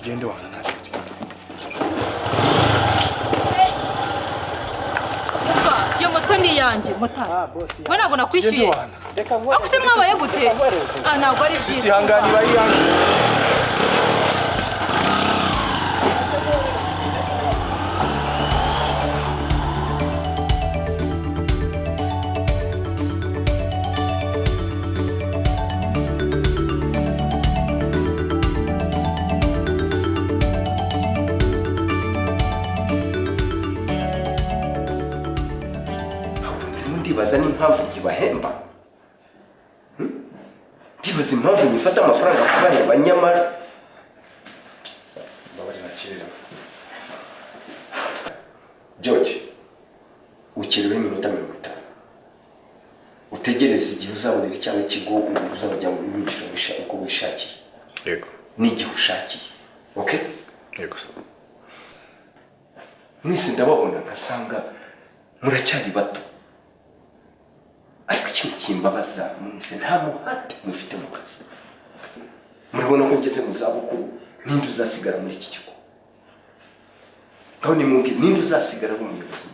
tugende wana ntacyo tugende. Yo moto ni yanjye motari. We ntabwo nakwishyuye. Ako se mwabaye gute? Ntabwo ari byiza. Ihanganira iyanjye. Ndibaza n'impamvu gibahemba. Ndibaza impamvu nyifata amafaranga kubahemba nyamara Babari nakirira. George, ukiriwe iminota 50. Utegereze igihe uzabonera cyangwa ikigo uzajya mu binjira bishaka uko wishakiye. Yego. N'igihe ushakiye. Okay? Yego. Mwese ndababona nkasanga muracyari bato. Ariko ikintu kimbabaza mwese nta muhate mufite mu kazi. Murabona ko ngeze mu zabukuru ninde uzasigara muri iki kigo. Aho ni mwumve ninde uzasigara mu muyobozi.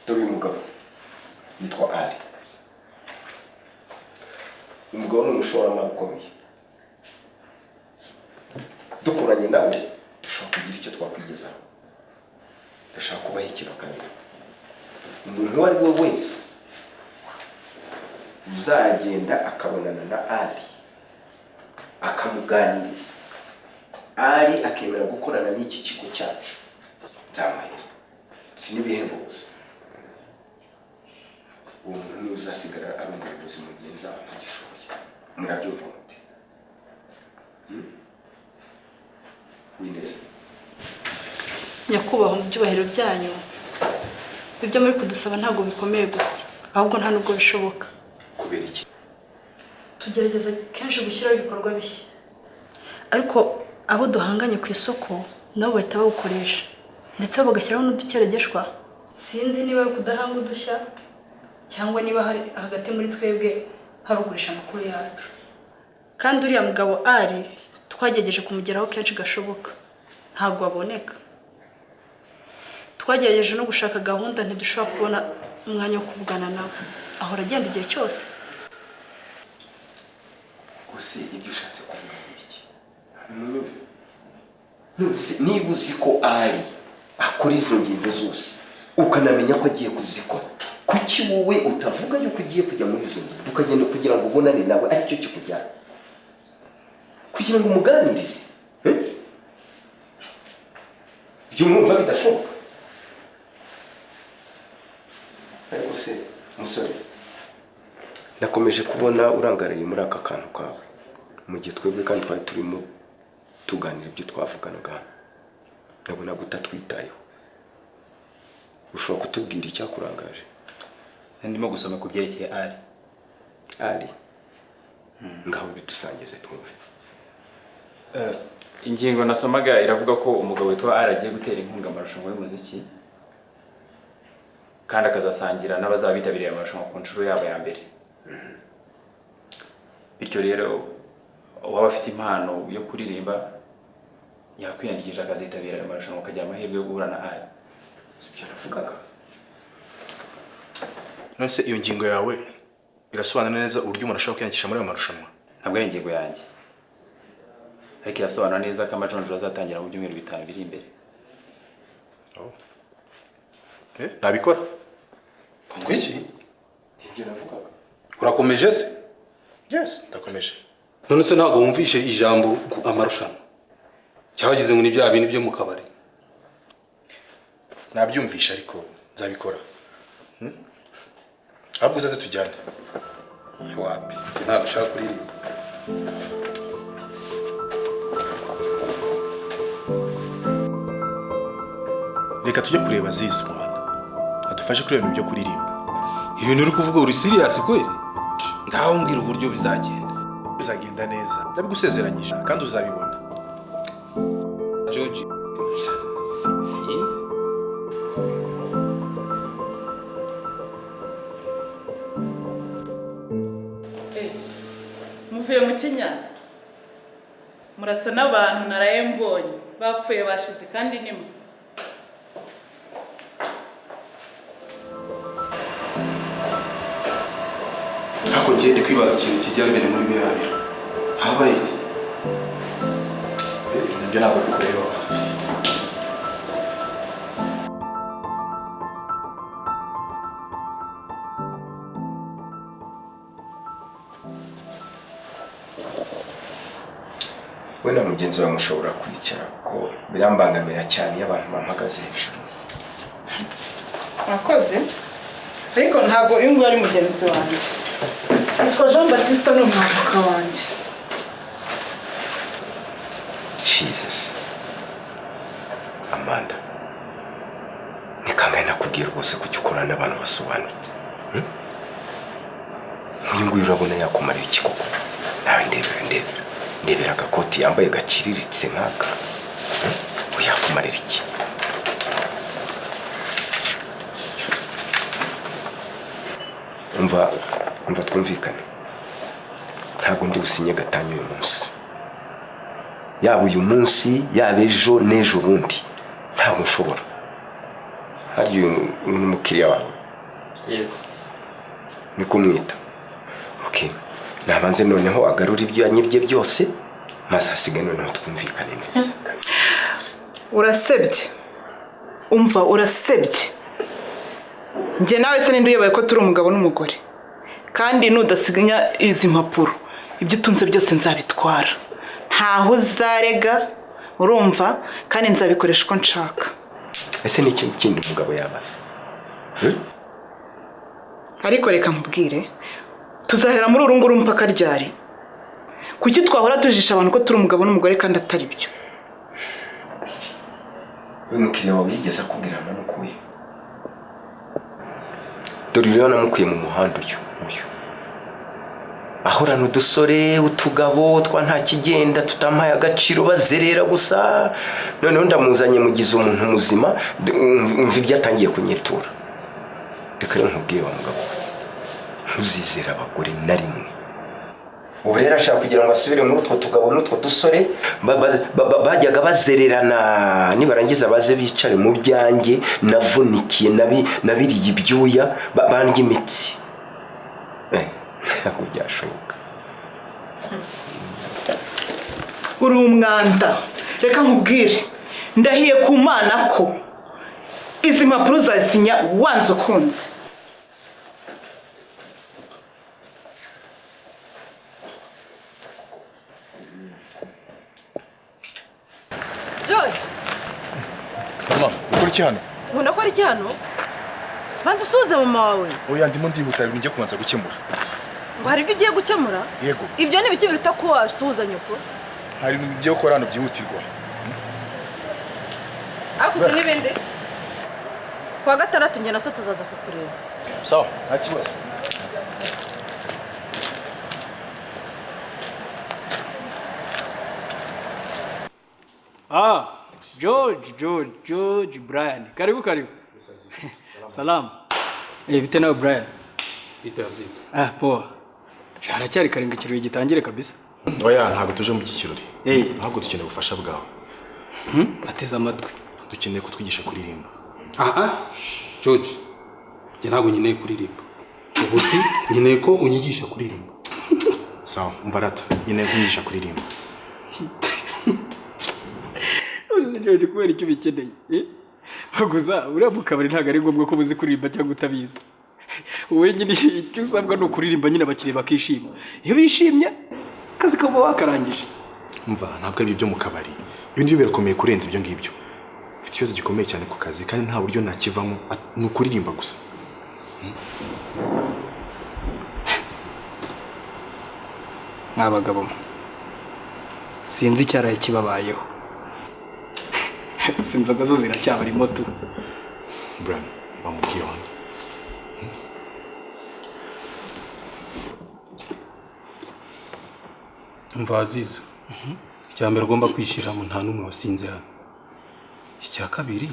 Dore umugabo yitwa Ali. Umugabo n'umushoramari ukomeye. Dukoranye nawe dushobora kugira icyo twakwigezaho. Ndashaka kubaha ikintu kandi umuntu uwo ari we wese uzagenda akabonana na Ali akamuganiriza Ali akemera gukorana n'iki kigo cyacu nzamaye sinibihembo gusa uwo muntu uzasigara ari umuyobozi mugenzi wawe ntagishoboye murabyumva mute wineze Nyakubahwa mu byubahiro byanyu. Ibyo muri kudusaba ntabwo bikomeye gusa, ahubwo nta nubwo bishoboka. kubera iki? Tugerageza kenshi gushyiraho ibikorwa bishya, ariko abo duhanganye ku isoko nabo bahita bawukoresha ndetse bagashyiraho n'udukeregeshwa. Sinzi niba ari kudahanga udushya cyangwa niba hari hagati muri twebwe hari ugurisha amakuru yacu. Kandi uriya mugabo ari twagerageje kumugeraho kenshi gashoboka ntabwo aboneka. Twagerageje no gushaka gahunda ntidushobora kubona umwanya wo kuvugana nawe. Ahora agenda igihe cyose. Gusa ibyo ushatse kuvuga n'ibiki? Nose niba uzi ko ari akora izo ngendo zose ukanamenya ko agiye kuzikora, kuki wowe utavuga yuko ugiye kujya muri izo ngendo ukagenda kugira ngo ubonane nawe aricyo kikujyana kugira ngo umuganirize? Ibyo mwumva bidashoboka? Ariko se musore, nakomeje kubona urangariye muri aka kantu kawe mu gihe twebwe kandi twari turimo tuganira ibyo twavuganaga. Ndabona gutatwitayeho. Ushobora kutubwira icyakurangaje? Ndimo gusoma ku byerekeye Ali. Ali? Ngaho bidusangize twumve. Ingingo nasomaga iravuga ko umugabo witwa Ali agiye gutera inkunga amarushanwa y'umuziki kandi akazasangira n'abazabitabiriye amarushanwa ku nshuro yabo ya mbere. Bityo rero uwaba afite impano yo kuririmba yakwiyandikisha akazitabira ayo marushanwa akagira amahirwe yo guhura na Ali. Ibyo navugaga. Nose iyo ngingo yawe irasobanura neza uburyo umuntu ashobora kwiyandikisha muri ayo marushanwa? Ntabwo ari ingingo yanjye, ariko irasobanura neza ko amajonjoro azatangira mu byumweru 5 biri imbere. Nabikora? Twiki? Ibyo navugaga. Urakomeje se? Yes, ndakomeje. None se ntabwo wumvishe ijambo amarushanwa? Cyabagize ngo ni bya bintu byo mu kabari. Nabyumvisha ariko nzabikora. Ahubwo uzaze tujyane. Wapi? Ntabwo ushaka kuririmba. Reka tujye kureba Aziz mwana. Adufashe kureba ibintu byo kuririmba. Ibintu uri kuvuga uri serious kweli? Ngaho mbwira uburyo bizagenda. Bizagenda neza. Ndabigusezeranyije kandi uzabibona. George. Sinzi. Muvuye mu Kenya? murasa n'abantu naraye mbonye bapfuye bashize kandi nimo. Ako ngiye ndi kwibaza ikintu kijya mbere muri biriya biro. Habaye iki? Nibyo ntabwo bikureba. we na mugenzi wawe mushobora kwicara ko birambangamira cyane iyo abantu bampagaze hejuru. Mwakoze ariko ntabwo uyu nguyu ari mugenzi wanjye. Yitwa Jean Baptiste ni umwavoka wanjye. Jesus. Amanda. Ni kangahe nakubwira rwose kujya ukorana n'abantu basobanutse. Uyu nguyu urabona yakumarira iki koko? Nawe ndebera agakoti yambaye gaciriritse nk'aka. Uyakumarira iki? Umva twumvikane. Ntabwo ndi businye gatanya uyu munsi. Yaba uyu munsi, yaba ejo n'ejo bundi. Ntabwo nshobora. Hari umukiriya wawe. Yego. Ni kumwita. Okay. Nabanze noneho agarura ibyo yanyibye byose, maze hasigaye noneho twumvikane neza. Urasebye. Umva urasebye. Nje nawe se ninde uyoboye ko turi umugabo n'umugore. Kandi nudasinya izi mpapuro, ibyo utunze byose nzabitwara. Ntaho uzarega, urumva, kandi nzabikoresha uko nshaka. Ese ni ikintu kindi umugabo yabaza? Ariko reka nkubwire, tuzahera muri urunguru mpaka ryari. Kuki twahora tujisha abantu ko turi umugabo n'umugore kandi atari byo? Uyu mukiriya wawe yigeze akubwira namukuye. Dore rero namukuye mu muhanda uyu. Ahorana udusore, utugabo, twa nta kigenda, tutampaye agaciro bazerera gusa. Noneho ndamuzanye mugize umuntu muzima, umva ibyo atangiye kunyitura. Reka rero nkubwire wa mugabo. Ntuzizera abagore na rimwe. Ubu rero ashaka kugira ngo asubire muri utwo tugabo n'utwo dusore bajyaga bazererana, nibarangiza baze bicare mu byanjye navunikiye nabiriye ibyuya bandya imitsi. Ntabwo byashoboka. Uri umwanda. Reka nkubwire, ndahiye ku Mana ko izi mpapuro uzasinya wanze ukunze. George, Mama, ukora iki hano? ubona ko ari iki hano? Banza usuze mama wawe. Oya ndimo ndihuta ibintu ngiye kubanza gukemura. Ngo hari ibyo ugiye gukemura? Yego. Ibyo ni ibiki biruta ko wasuhuza nyoko? Hari ibintu byo gukora hano byihutirwa. Akuze n'ibindi? Kwa gatandatu njye naso tuzaza kukureba. Sawa, nta kibazo. George Brian. Karibu. Salam. Bite nawe Brian? Bite Aziz. Poa. Haracyari karenga ikirori gitangire kabisa. Oya ntabwo tuje mu gikirori. Ntabwo dukeneye ubufasha bwawe. Ateze amatwi. Dukeneye kutwigisha kuririmba. George. Njye ntabwo nkeneye kuririmba. Ubuti nkeneye ko unyigisha kuririmba. Sawa, umva rata. Nkeneye kunyigisha kuririmba. George kubera icyo bikeneye. Gusa uriya mu kabari ntabwo ari ngombwa ko uzi kuririmba cyangwa utabizi. Wowe nyine icyo usabwa ni ukuririmba nyine abakiriya bakishima. Iyo bishimye akazi kaba wakarangije. Umva ntabwo ari ibyo mu kabari. Ibindi birakomeye kurenza ibyo ngibyo. Mfite ikibazo gikomeye cyane ku kazi kandi nta buryo nakivamo ni ukuririmba gusa. Mwabagabo sinzi icyaraye kibabayeho. Sinzoga zo ziracyabari moto. Brian, bamubwiye hano. Umva Aziz. Icyambere ugomba kwishyiramo nta numwe wasinze hano. Icya kabiri,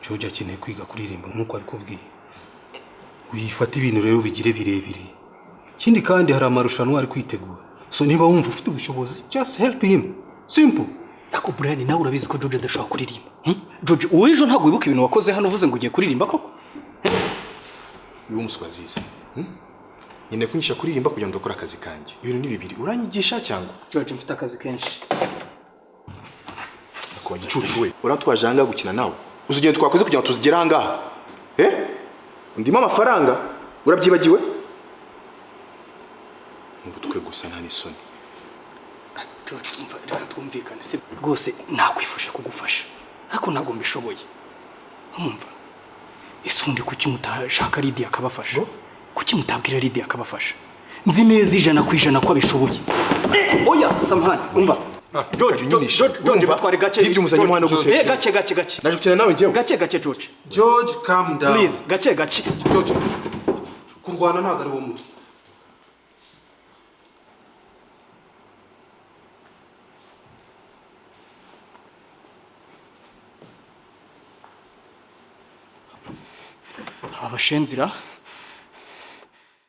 George akeneye kwiga kuririmba nk'uko ari kubwiye. Uyifata ibintu rero bigire birebire. Ikindi kandi hari amarushanwa ari kwitegura. So niba wumva ufite ubushobozi, just help him. simple. Ako Brian nawe urabizi ko George adashobora kuririmba. George wowe ejo ntabwo wibuka ibintu wakoze hano uvuze ngo ugiye kuririmba koko? Uyu umuswa azize. Nyine kunyisha kuririmba kugira ngo ndakora akazi kanjye. Ibintu ni bibiri. Uranyigisha cyangwa? George mfite akazi kenshi. Kwa gicucu we. Uratwaje hanga gukina nawe. Uzugende twakoze kugira ngo tuzigera hangaha. Ndimo amafaranga. Urabyibagiwe? Mubutwe gusa nta nisoni. George umva reka twumvikane se rwose nakwifasha kugufasha. Ariko ntabwo mbishoboye. Umva. Ese undi kuki mutashaka Lydia akabafasha? Kuki mutabwira Lydia akabafasha? Nzi neza 100% ko abishoboye. Oya samahani umva. George batware gace. Ibyo umuzanye hano gute? Gace. Naje gukina nawe njyewe. Gace George. George calm down. Please gace. George. Kurwana ntago ari wo muti. Abashenzira